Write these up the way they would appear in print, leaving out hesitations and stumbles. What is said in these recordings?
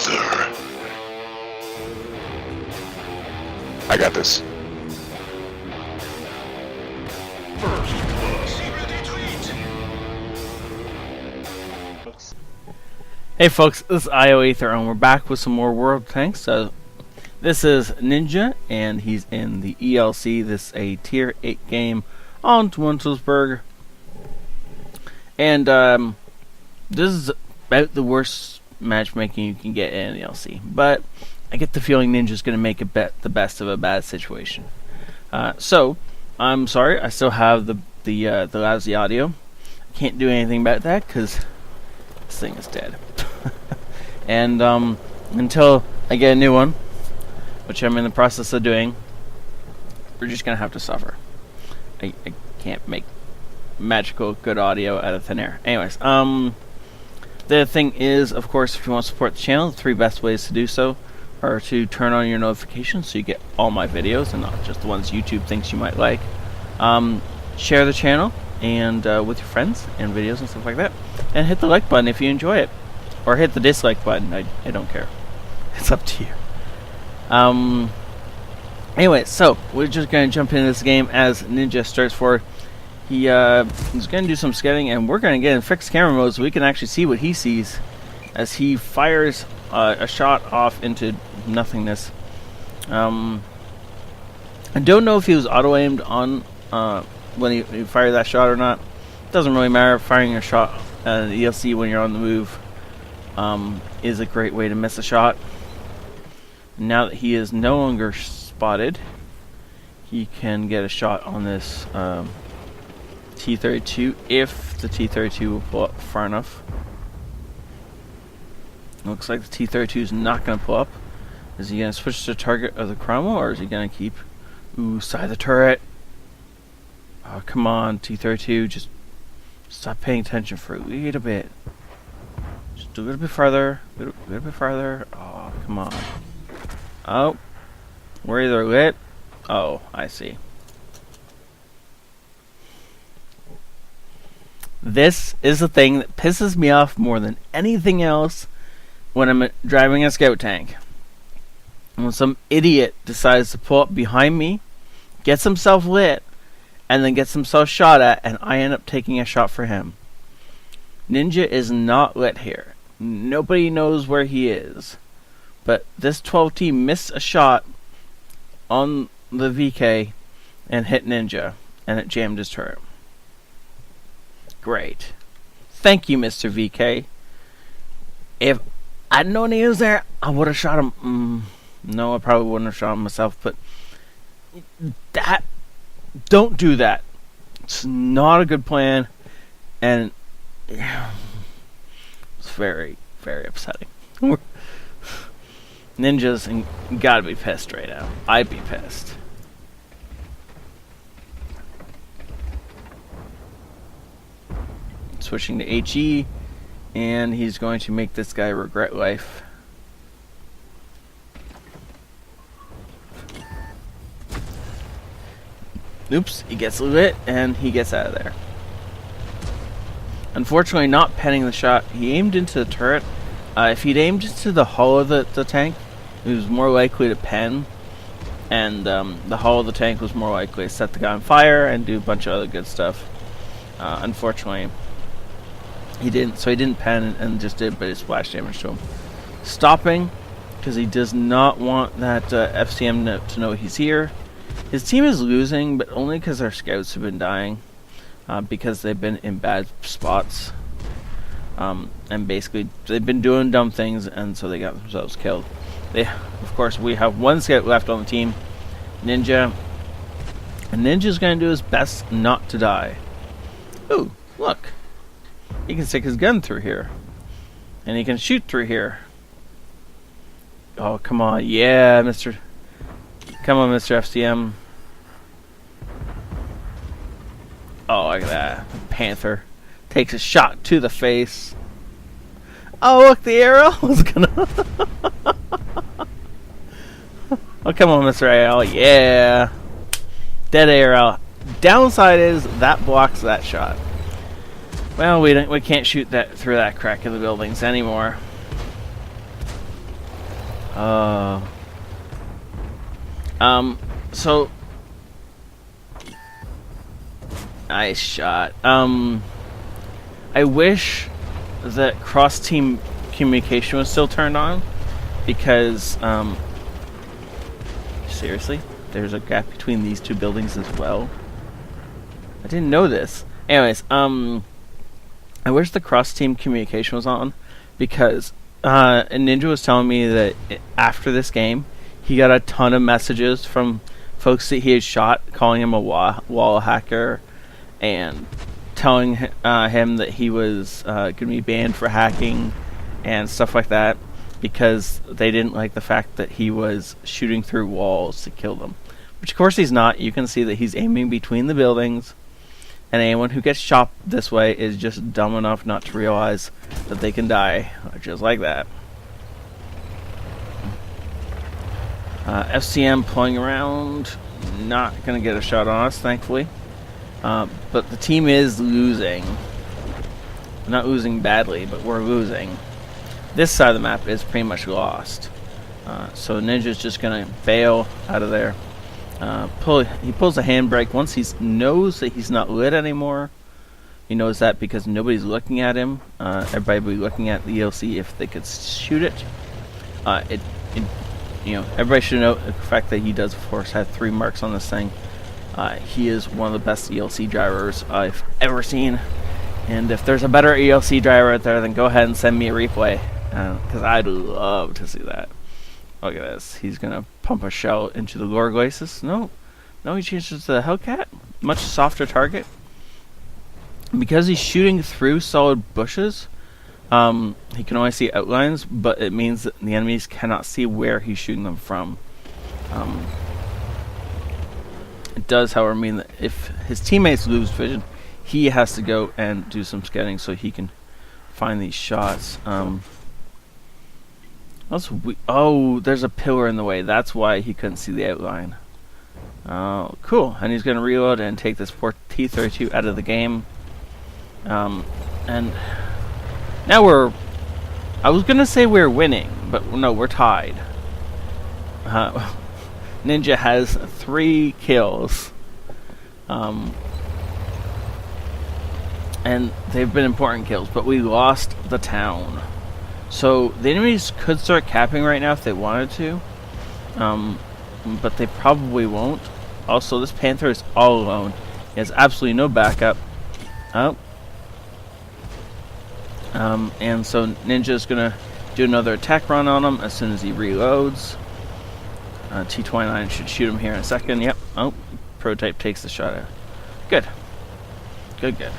ioEther. I got this. Hey folks, this is ioEther and we're back with some more World Tanks. So this is Ninja and he's in the ELC. This is a tier 8 game on Winselsburg. And this is about the worst matchmaking you can get in an ELC. But I get the feeling Ninja's going to make the best of a bad situation. So I'm sorry, I still have the lousy audio. I can't do anything about that because this thing is dead. And until I get a new one, which I'm in the process of doing, we're just gonna have to suffer. I can't make magical good audio out of thin air. Anyways, the thing is, of course, if you want to support the channel, the 3 best ways to do so are to turn on your notifications so you get all my videos and not just the ones YouTube thinks you might like. Share the channel and with your friends and videos and stuff like that, and hit the like button if you enjoy it. Or hit the dislike button. I don't care. It's up to you. Anyway, so we're just gonna jump into this game as Ninja starts forward. He's gonna do some scouting, and we're gonna get in fixed camera mode so we can actually see what he sees as he fires a shot off into nothingness. I don't know if he was auto aimed on when he fired that shot or not. It doesn't really matter. Firing a shot at an ELC when you're on the move is a great way to miss a shot. Now that he is no longer spotted, he can get a shot on this T-32 if the T-32 will pull up far enough. Looks like the T-32 is not going to pull up. Is he going to switch to target of the Cromwell, or is he going to keep... Ooh, side of the turret. Oh, come on, T-32, just stop paying attention for a little bit. Just a little bit farther, a little bit farther. Oh, come on. Oh, we're either lit. Oh, I see. This is the thing that pisses me off more than anything else when I'm driving a scout tank. When some idiot decides to pull up behind me, gets himself lit, and then gets himself shot at, and I end up taking a shot for him. Ninja is not lit here. Nobody knows where he is. But this 12T missed a shot on the VK and hit Ninja, and it jammed his turret. Great. Thank you, Mr. VK. If I'd known he was there, I would have shot him. No, I probably wouldn't have shot him myself, but don't do that. It's not a good plan, and it's very, very upsetting. Ninjas gotta be pissed right now. I'd be pissed. Switching to HE, and he's going to make this guy regret life. Oops, he gets lit, and he gets out of there. Unfortunately, not penning the shot. He aimed into the turret. If he'd aimed into the hull of the tank, he was more likely to pen, and the hull of the tank was more likely to set the guy on fire and do a bunch of other good stuff. Unfortunately, he didn't, so he didn't pen and just did a bit of splash damage to him. Stopping, because he does not want that FCM to know he's here. His team is losing, but only because our scouts have been dying, because they've been in bad spots. And basically, they've been doing dumb things, and so they got themselves killed. Of course, we have one scout left on the team, Ninja. And Ninja's going to do his best not to die. Ooh, look. He can stick his gun through here. And he can shoot through here. Oh, come on. Yeah, Mr. Come on, Mr. FCM. Oh, look at that. Panther takes a shot to the face. Oh, look, the arrow was gonna... Oh, come on, Mr. AL. Yeah. Dead arrow. Downside is that blocks that shot. Well, we can't shoot that through that crack in the buildings anymore. So nice shot. I wish that cross-team communication was still turned on, because seriously, there's a gap between these two buildings as well. I didn't know this. Anyways, I wish the cross-team communication was on, because Ninja was telling me that after this game, he got a ton of messages from folks that he had shot, calling him a wall hacker, and telling him that he was going to be banned for hacking and stuff like that, because they didn't like the fact that he was shooting through walls to kill them. Which, of course, he's not. You can see that he's aiming between the buildings, and anyone who gets shot this way is just dumb enough not to realize that they can die just like that. FCM pulling around, not going to get a shot on us, thankfully. But the team is losing. Not losing badly, but we're losing. This side of the map is pretty much lost. So Ninja's just going to bail out of there. He pulls a handbrake once he knows that he's not lit anymore. He knows that because nobody's looking at him. Everybody will be looking at the ELC if they could shoot it. Everybody should know the fact that he does, of course, have 3 marks on this thing. He is one of the best ELC drivers I've ever seen. And if there's a better ELC driver out there, then go ahead and send me a replay, because I'd love to see that. Look at this. He's going to pump a shell into the lower glacis. No, he changes to the Hellcat. Much softer target. Because he's shooting through solid bushes, he can only see outlines, but it means that the enemies cannot see where he's shooting them from. It does, however, mean that if his teammates lose vision, he has to go and do some scouting so he can find these shots. Oh, there's a pillar in the way. That's why he couldn't see the outline. Oh, cool. And he's going to reload and take this poor T-32 out of the game. And now I was going to say we're winning, but no, we're tied. Ninja has 3 kills. And they've been important kills, but we lost the town. So the enemies could start capping right now if they wanted to, but they probably won't. Also, this Panther is all alone. He has absolutely no backup. And so Ninja's gonna do another attack run on him as soon as he reloads. T-29 should shoot him here in a second. Yep. Oh, Prototype takes the shot out. Good. Good.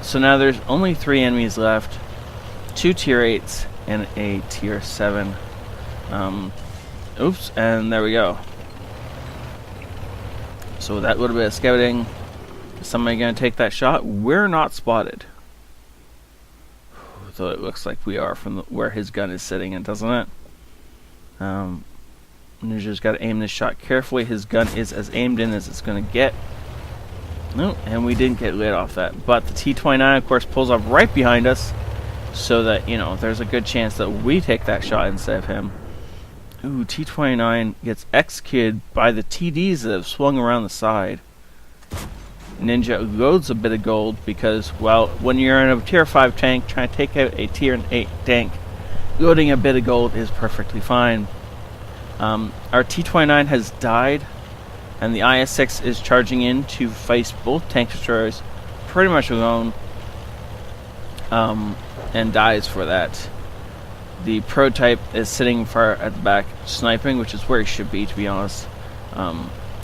So now there's only 3 enemies left. 2 tier 8s and a tier 7. Oops, and there we go. So with that little bit of scouting, is somebody going to take that shot? We're not spotted. Though it looks like we are from where his gun is sitting, doesn't it? Ninja's got to aim this shot carefully. His gun is as aimed in as it's going to get. No, and we didn't get lit off that. But the T-29, of course, pulls up right behind us, so that, there's a good chance that we take that shot instead of him. Ooh, T-29 gets executed by the TDs that have swung around the side. Ninja loads a bit of gold because, well, when you're in a tier 5 tank trying to take out a tier 8 tank, loading a bit of gold is perfectly fine. Our T-29 has died, and the IS-6 is charging in to face both tank destroyers pretty much alone, and dies for that. The Prototype is sitting far at the back sniping, which is where he should be, to be honest.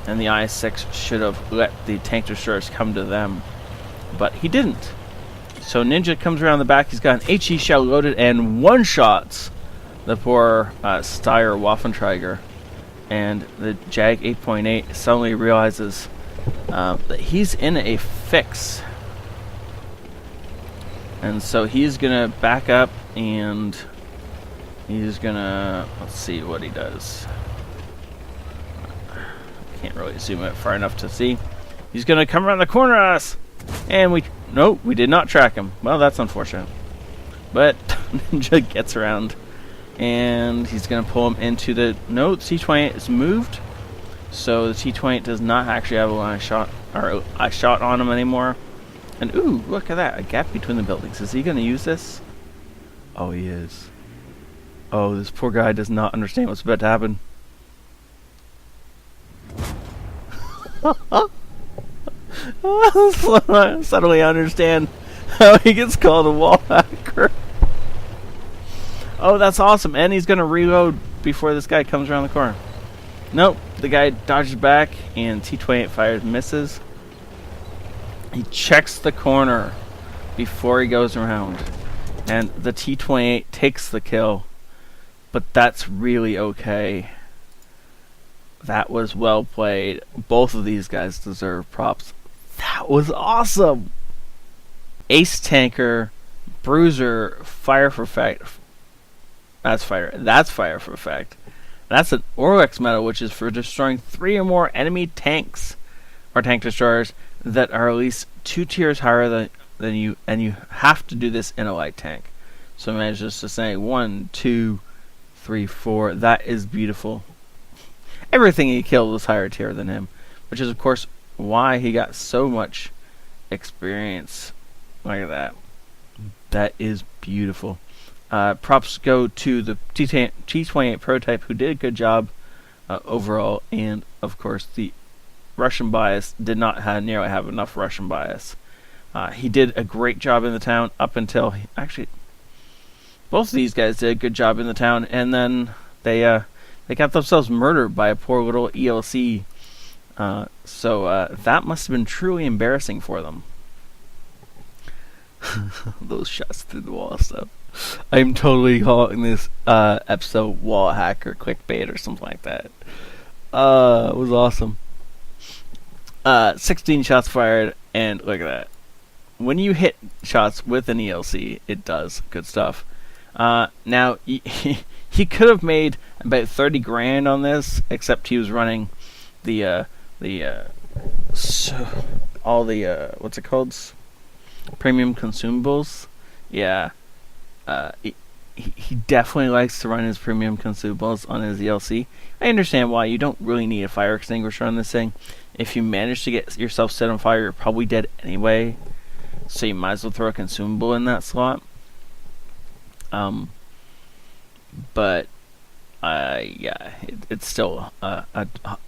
And the IS-6 should have let the tank destroyers come to them, but he didn't. So Ninja comes around the back. He's got an HE shell loaded and one-shots the poor Steyr Waffenträger. And the Jag 8.8 suddenly realizes that he's in a fix. And so he's going to back up, and he's going to... Let's see what he does. Can't really zoom it far enough to see. He's going to come around the corner at us. And we did not track him. Well, that's unfortunate. But Ninja gets around And he's going to pull him into the... No, the T-28 is moved. So the T-28 does not actually have a line of shot, or a shot on him anymore. And ooh, look at that. A gap between the buildings. Is he going to use this? Oh, he is. Oh, this poor guy does not understand what's about to happen. Suddenly I understand how he gets called a wall hacker. Oh, that's awesome. And he's going to reload before this guy comes around the corner. Nope. The guy dodges back and T-28 fires, misses. He checks the corner before he goes around. And the T-28 takes the kill. But that's really okay. That was well played. Both of these guys deserve props. That was awesome! Ace Tanker, Bruiser, Fire for Effect. That's fire. That's fire for effect. That's an Orlex medal, which is for destroying 3 or more enemy tanks or tank destroyers that are at least 2 tiers higher than you, and you have to do this in a light tank. So imagine just to say 1, 2, 3, 4. That is beautiful. Everything he killed was higher tier than him, which is of course why he got so much experience. Look at that. That is beautiful. Props go to the T-28 prototype, who did a good job overall, and of course the Russian bias did not nearly have enough Russian bias. He did a great job in the town up until actually both of these guys did a good job in the town, and then they got themselves murdered by a poor little ELC. So that must have been truly embarrassing for them. Those shots through the wall stuff. I'm totally calling this episode wall hacker clickbait or something like that. It was awesome. 16 shots fired, and look at that. When you hit shots with an ELC, it does good stuff. Now, he could have made about 30 grand on this, except he was running all the what's it called? Premium consumables. Yeah. He definitely likes to run his premium consumables on his ELC. I understand why. You don't really need a fire extinguisher on this thing. If you manage to get yourself set on fire, you're probably dead anyway. So you might as well throw a consumable in that slot. But yeah, it's still a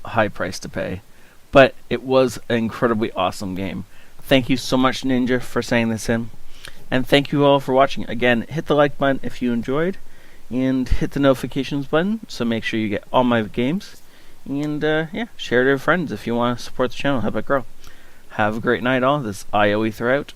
high price to pay. But it was an incredibly awesome game. Thank you so much, Ninja, for sending this in. And thank you all for watching. Again, hit the like button if you enjoyed. And hit the notifications button, so make sure you get all my games. And yeah, share it with your friends if you want to support the channel, help it grow. Have a great night all. This is ioEther out.